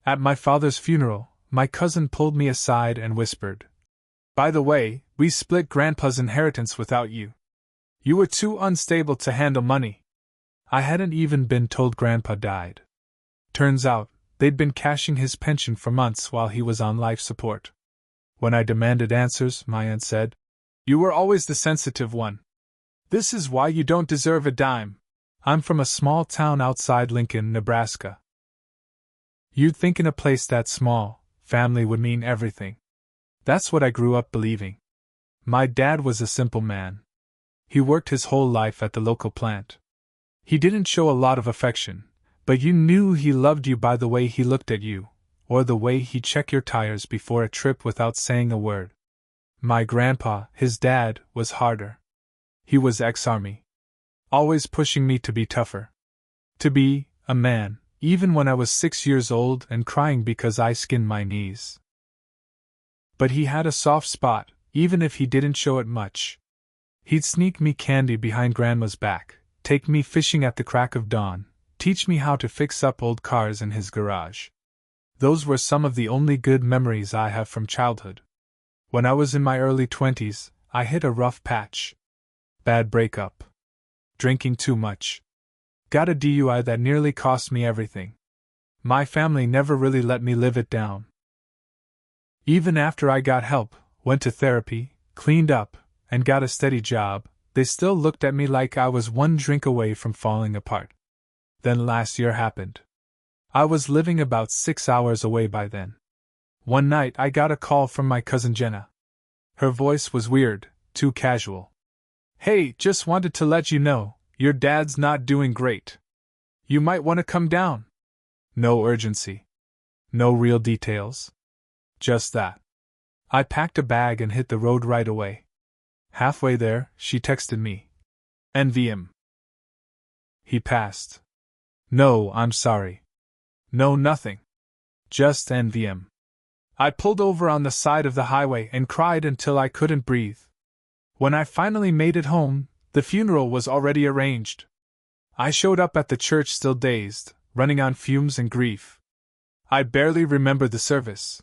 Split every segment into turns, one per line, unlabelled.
At my father's funeral, my cousin pulled me aside and whispered, "By the way, we split Grandpa's inheritance without you. You were too unstable to handle money." I hadn't even been told Grandpa died. Turns out, they'd been cashing his pension for months while he was on life support. When I demanded answers, my aunt said, "You were always the sensitive one. This is why you don't deserve a dime." I'm from a small town outside Lincoln, Nebraska. You'd think in a place that small, family would mean everything. That's what I grew up believing. My dad was a simple man. He worked his whole life at the local plant. He didn't show a lot of affection, but you knew he loved you by the way he looked at you, or the way he checked your tires before a trip without saying a word. My grandpa, his dad, was harder. He was ex-army. Always pushing me to be tougher. To be a man, even when I was 6 years old and crying because I skinned my knees. But he had a soft spot, even if he didn't show it much. He'd sneak me candy behind Grandma's back, take me fishing at the crack of dawn, teach me how to fix up old cars in his garage. Those were some of the only good memories I have from childhood. When I was in my early 20s, I hit a rough patch. Bad breakup. Drinking too much. Got a DUI that nearly cost me everything. My family never really let me live it down. Even after I got help, went to therapy, cleaned up, and got a steady job, they still looked at me like I was one drink away from falling apart. Then last year happened. I was living about 6 hours away by then. One night I got a call from my cousin Jenna. Her voice was weird, too casual. "Hey, just wanted to let you know, your dad's not doing great. You might want to come down." No urgency. No real details. Just that. I packed a bag and hit the road right away. Halfway there, she texted me. "Envy him. He passed." "No, I'm sorry. No, nothing. Just envy him." I pulled over on the side of the highway and cried until I couldn't breathe. When I finally made it home, the funeral was already arranged. I showed up at the church still dazed, running on fumes and grief. I barely remember the service.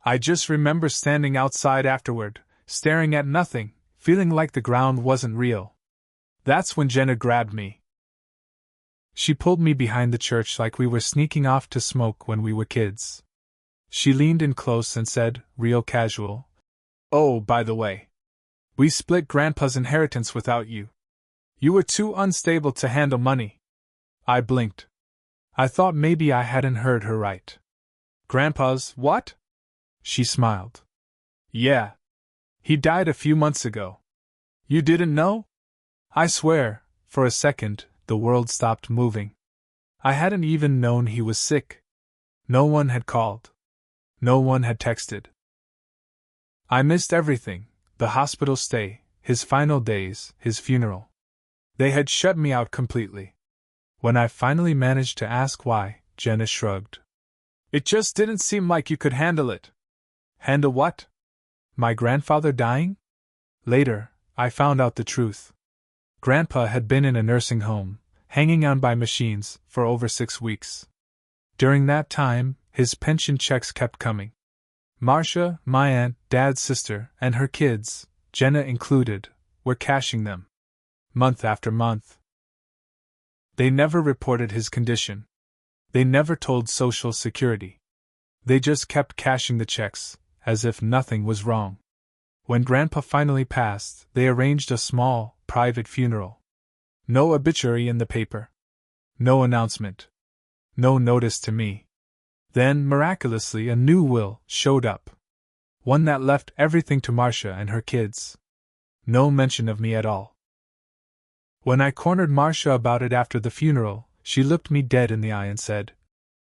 I just remember standing outside afterward, staring at nothing, feeling like the ground wasn't real. That's when Jenna grabbed me. She pulled me behind the church like we were sneaking off to smoke when we were kids. She leaned in close and said, real casual, "Oh, by the way, we split Grandpa's inheritance without you. You were too unstable to handle money." I blinked. I thought maybe I hadn't heard her right. "Grandpa's what?" She smiled. "Yeah. He died a few months ago. You didn't know?" I swear, for a second, the world stopped moving. I hadn't even known he was sick. No one had called. No one had texted. I missed everything. The hospital stay, his final days, his funeral. They had shut me out completely. When I finally managed to ask why, Jenna shrugged. "It just didn't seem like you could handle it." "Handle what? My grandfather dying?" Later, I found out the truth. Grandpa had been in a nursing home, hanging on by machines, for over 6 weeks. During that time, his pension checks kept coming. Marcia, my aunt, Dad's sister, and her kids, Jenna included, were cashing them. Month after month. They never reported his condition. They never told Social Security. They just kept cashing the checks, as if nothing was wrong. When Grandpa finally passed, they arranged a small, private funeral. No obituary in the paper. No announcement. No notice to me. Then, miraculously, a new will showed up. One that left everything to Marcia and her kids. No mention of me at all. When I cornered Marcia about it after the funeral, she looked me dead in the eye and said,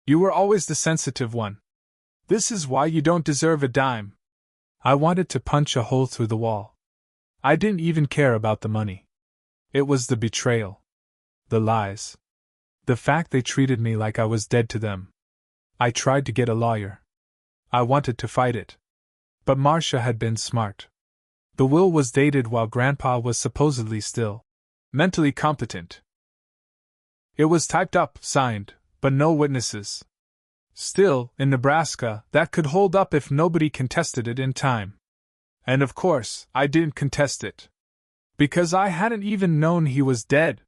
"You were always the sensitive one. This is why you don't deserve a dime." I wanted to punch a hole through the wall. I didn't even care about the money. It was the betrayal. The lies. The fact they treated me like I was dead to them. I tried to get a lawyer. I wanted to fight it. But Marcia had been smart. The will was dated while Grandpa was supposedly still mentally competent. It was typed up, signed, but no witnesses. Still, in Nebraska, that could hold up if nobody contested it in time. And of course, I didn't contest it. Because I hadn't even known he was dead.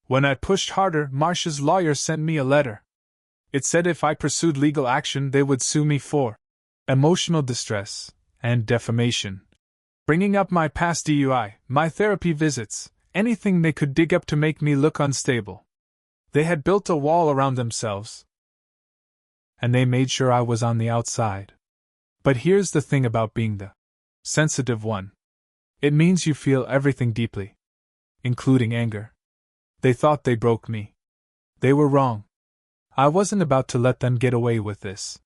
When I pushed harder, Marcia's lawyer sent me a letter. It said if I pursued legal action, they would sue me for emotional distress and defamation, bringing up my past DUI, my therapy visits, anything they could dig up to make me look unstable. They had built a wall around themselves, and they made sure I was on the outside. But here's the thing about being the sensitive one. It means you feel everything deeply, including anger. They thought they broke me. They were wrong. I wasn't about to let them get away with this.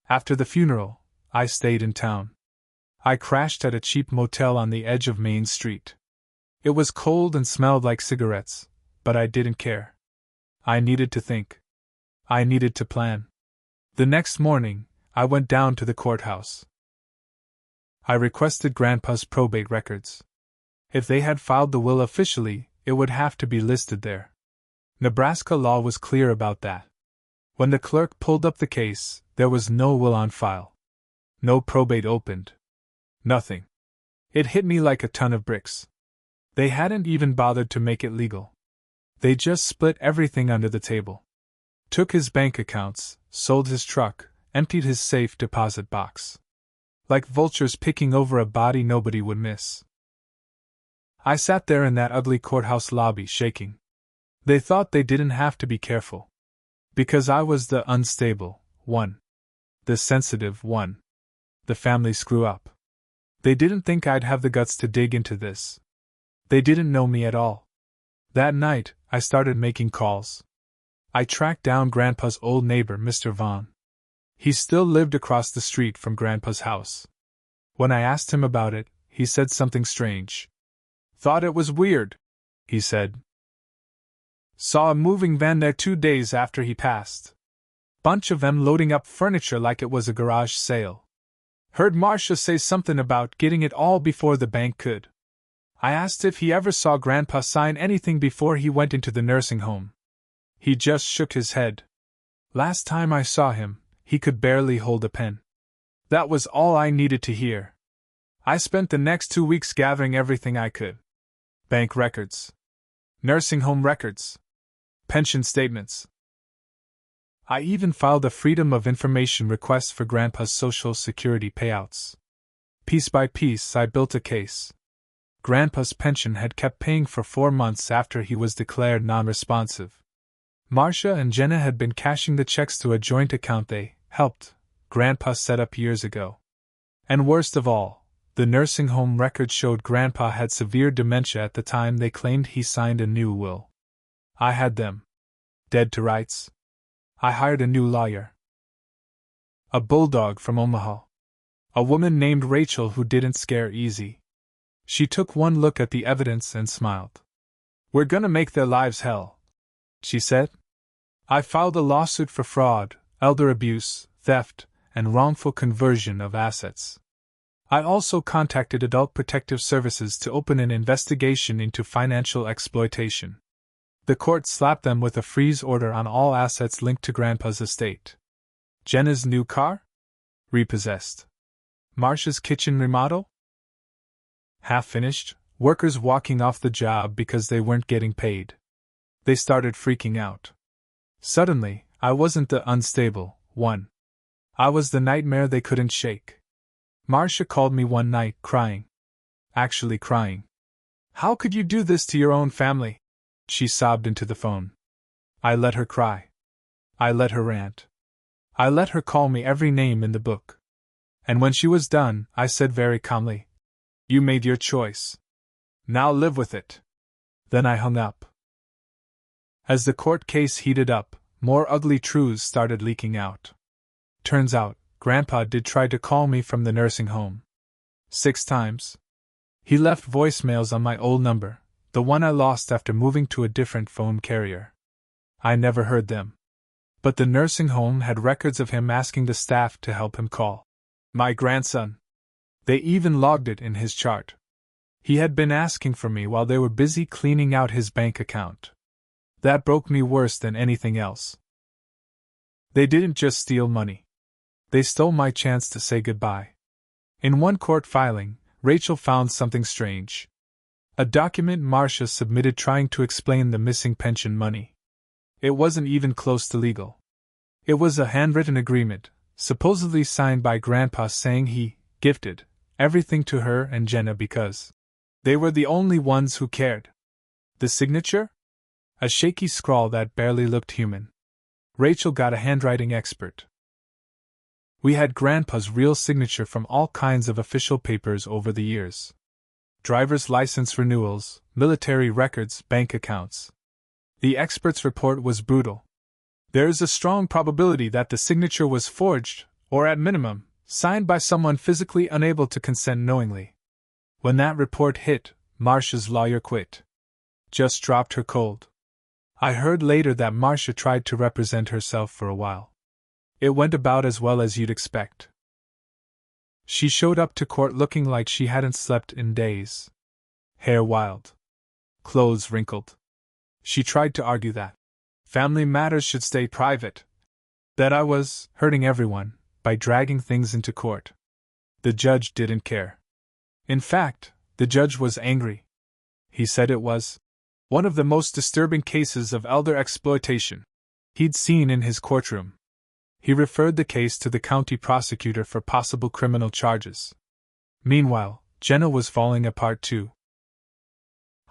After the funeral, I stayed in town. I crashed at a cheap motel on the edge of Main Street. It was cold and smelled like cigarettes, but I didn't care. I needed to think. I needed to plan. The next morning, I went down to the courthouse. I requested Grandpa's probate records. If they had filed the will officially, it would have to be listed there. Nebraska law was clear about that. When the clerk pulled up the case, there was no will on file. No probate opened. Nothing. It hit me like a ton of bricks. They hadn't even bothered to make it legal. They just split everything under the table. Took his bank accounts, sold his truck, emptied his safe deposit box. Like vultures picking over a body nobody would miss. I sat there in that ugly courthouse lobby shaking. They thought they didn't have to be careful. Because I was the unstable one. The sensitive one. The family screw-up. They didn't think I'd have the guts to dig into this. They didn't know me at all. That night, I started making calls. I tracked down Grandpa's old neighbor, Mr. Vaughn. He still lived across the street from Grandpa's house. When I asked him about it, he said something strange. Thought it was weird, he said. Saw a moving van there 2 days after he passed. Bunch of them loading up furniture like it was a garage sale. Heard Marcia say something about getting it all before the bank could. I asked if he ever saw Grandpa sign anything before he went into the nursing home. He just shook his head. Last time I saw him, he could barely hold a pen. That was all I needed to hear. I spent the next 2 weeks gathering everything I could. Bank records. Nursing home records. Pension statements. I even filed a Freedom of Information request for Grandpa's Social Security payouts. Piece by piece, I built a case. Grandpa's pension had kept paying for 4 months after he was declared non-responsive. Marcia and Jenna had been cashing the checks to a joint account they helped Grandpa set up years ago. And worst of all, the nursing home record showed Grandpa had severe dementia at the time they claimed he signed a new will. I had them dead to rights. I hired a new lawyer. A bulldog from Omaha. A woman named Rachel who didn't scare easy. She took one look at the evidence and smiled. We're gonna make their lives hell, she said. I filed a lawsuit for fraud, elder abuse, theft, and wrongful conversion of assets. I also contacted Adult Protective Services to open an investigation into financial exploitation. The court slapped them with a freeze order on all assets linked to Grandpa's estate. Jenna's new car? Repossessed. Marcia's kitchen remodel? Half finished, workers walking off the job because they weren't getting paid. They started freaking out. Suddenly, I wasn't the unstable one. I was the nightmare they couldn't shake. Marcia called me one night crying. Actually crying. How could you do this to your own family? She sobbed into the phone. I let her cry. I let her rant. I let her call me every name in the book. And when she was done, I said very calmly, You made your choice. Now live with it. Then I hung up. As the court case heated up, more ugly truths started leaking out. Turns out, Grandpa did try to call me from the nursing home. 6 times. He left voicemails on my old number, the one I lost after moving to a different phone carrier. I never heard them. But the nursing home had records of him asking the staff to help him call my grandson. They even logged it in his chart. He had been asking for me while they were busy cleaning out his bank account. That broke me worse than anything else. They didn't just steal money. They stole my chance to say goodbye. In one court filing, Rachel found something strange. A document Marcia submitted trying to explain the missing pension money. It wasn't even close to legal. It was a handwritten agreement, supposedly signed by Grandpa, saying he gifted everything to her and Jenna because they were the only ones who cared. The signature? A shaky scrawl that barely looked human. Rachel got a handwriting expert. We had Grandpa's real signature from all kinds of official papers over the years. Driver's license renewals, military records, bank accounts. The expert's report was brutal. There is a strong probability that the signature was forged, or at minimum, signed by someone physically unable to consent knowingly. When that report hit, Marcia's lawyer quit. Just dropped her cold. I heard later that Marcia tried to represent herself for a while. It went about as well as you'd expect. She showed up to court looking like she hadn't slept in days. Hair wild. Clothes wrinkled. She tried to argue that family matters should stay private. That I was hurting everyone by dragging things into court. The judge didn't care. In fact, the judge was angry. He said it was one of the most disturbing cases of elder exploitation he'd seen in his courtroom. He referred the case to the county prosecutor for possible criminal charges. Meanwhile, Jenna was falling apart too.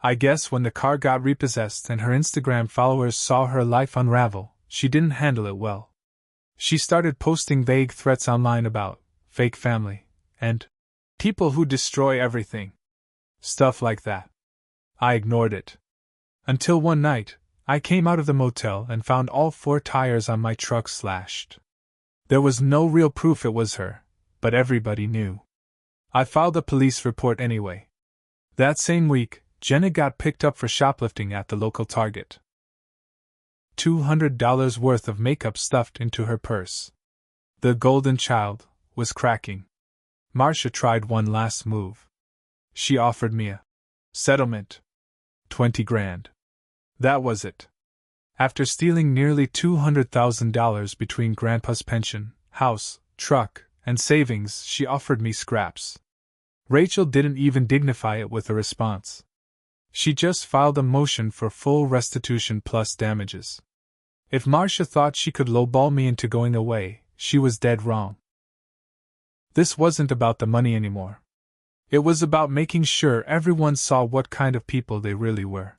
I guess when the car got repossessed and her Instagram followers saw her life unravel, she didn't handle it well. She started posting vague threats online about fake family and people who destroy everything. Stuff like that. I ignored it. Until one night, I came out of the motel and found all 4 tires on my truck slashed. There was no real proof it was her, but everybody knew. I filed a police report anyway. That same week, Jenna got picked up for shoplifting at the local Target. $200 worth of makeup stuffed into her purse. The golden child was cracking. Marcia tried one last move. She offered me a settlement. 20 grand. That was it. After stealing nearly $200,000 between Grandpa's pension, house, truck, and savings, she offered me scraps. Rachel didn't even dignify it with a response. She just filed a motion for full restitution plus damages. If Marcia thought she could lowball me into going away, she was dead wrong. This wasn't about the money anymore. It was about making sure everyone saw what kind of people they really were.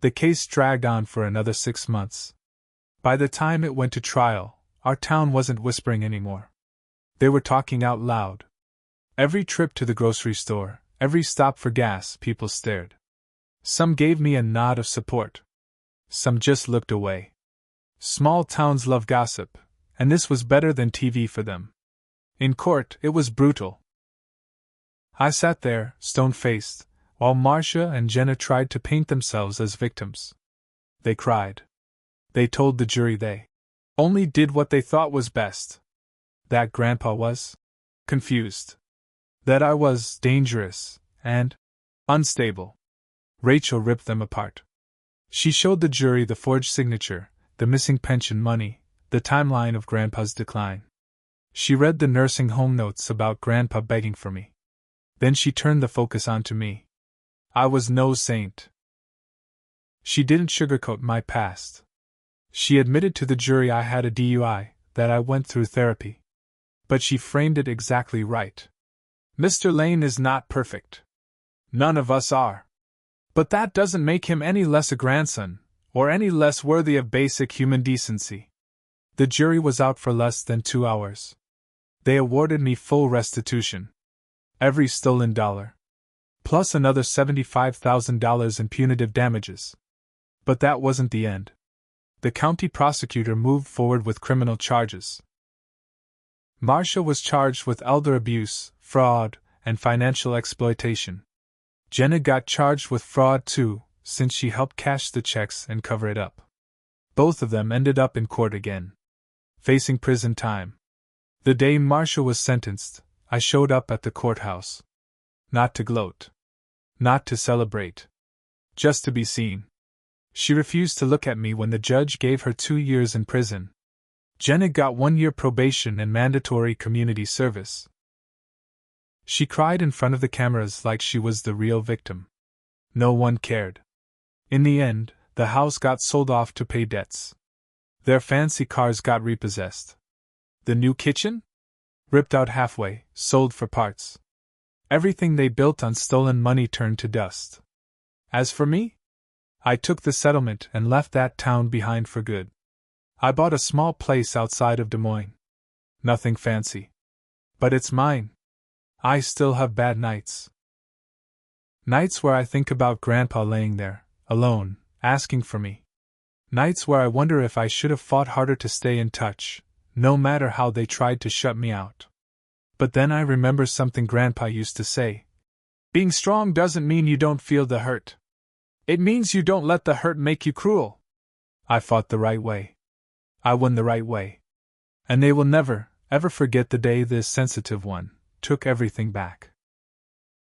The case dragged on for another 6 months. By the time it went to trial, our town wasn't whispering anymore. They were talking out loud. Every trip to the grocery store, every stop for gas, people stared. Some gave me a nod of support. Some just looked away. Small towns love gossip, and this was better than TV for them. In court, it was brutal. I sat there, stone-faced, while Marcia and Jenna tried to paint themselves as victims. They cried. They told the jury they only did what they thought was best. That Grandpa was confused. That I was dangerous and unstable. Rachel ripped them apart. She showed the jury the forged signature, the missing pension money, the timeline of Grandpa's decline. She read the nursing home notes about Grandpa begging for me. Then she turned the focus onto me. I was no saint. She didn't sugarcoat my past. She admitted to the jury I had a DUI, that I went through therapy. But she framed it exactly right. Mr. Lane is not perfect. None of us are. But that doesn't make him any less a grandson, or any less worthy of basic human decency. The jury was out for less than 2 hours. They awarded me full restitution. Every stolen dollar. Plus another $75,000 in punitive damages. But that wasn't the end. The county prosecutor moved forward with criminal charges. Marcia was charged with elder abuse, fraud, and financial exploitation. Jenna got charged with fraud too, since she helped cash the checks and cover it up. Both of them ended up in court again, facing prison time. The day Marcia was sentenced, I showed up at the courthouse. Not to gloat. Not to celebrate. Just to be seen. She refused to look at me when the judge gave her 2 years in prison. Jenna got 1 year probation and mandatory community service. She cried in front of the cameras like she was the real victim. No one cared. In the end, the house got sold off to pay debts. Their fancy cars got repossessed. The new kitchen? Ripped out halfway, sold for parts. Everything they built on stolen money turned to dust. As for me, I took the settlement and left that town behind for good. I bought a small place outside of Des Moines. Nothing fancy. But it's mine. I still have bad nights. Nights where I think about Grandpa laying there, alone, asking for me. Nights where I wonder if I should have fought harder to stay in touch, no matter how they tried to shut me out. But then I remember something Grandpa used to say. Being strong doesn't mean you don't feel the hurt. It means you don't let the hurt make you cruel. I fought the right way. I won the right way. And they will never, ever forget the day this sensitive one took everything back.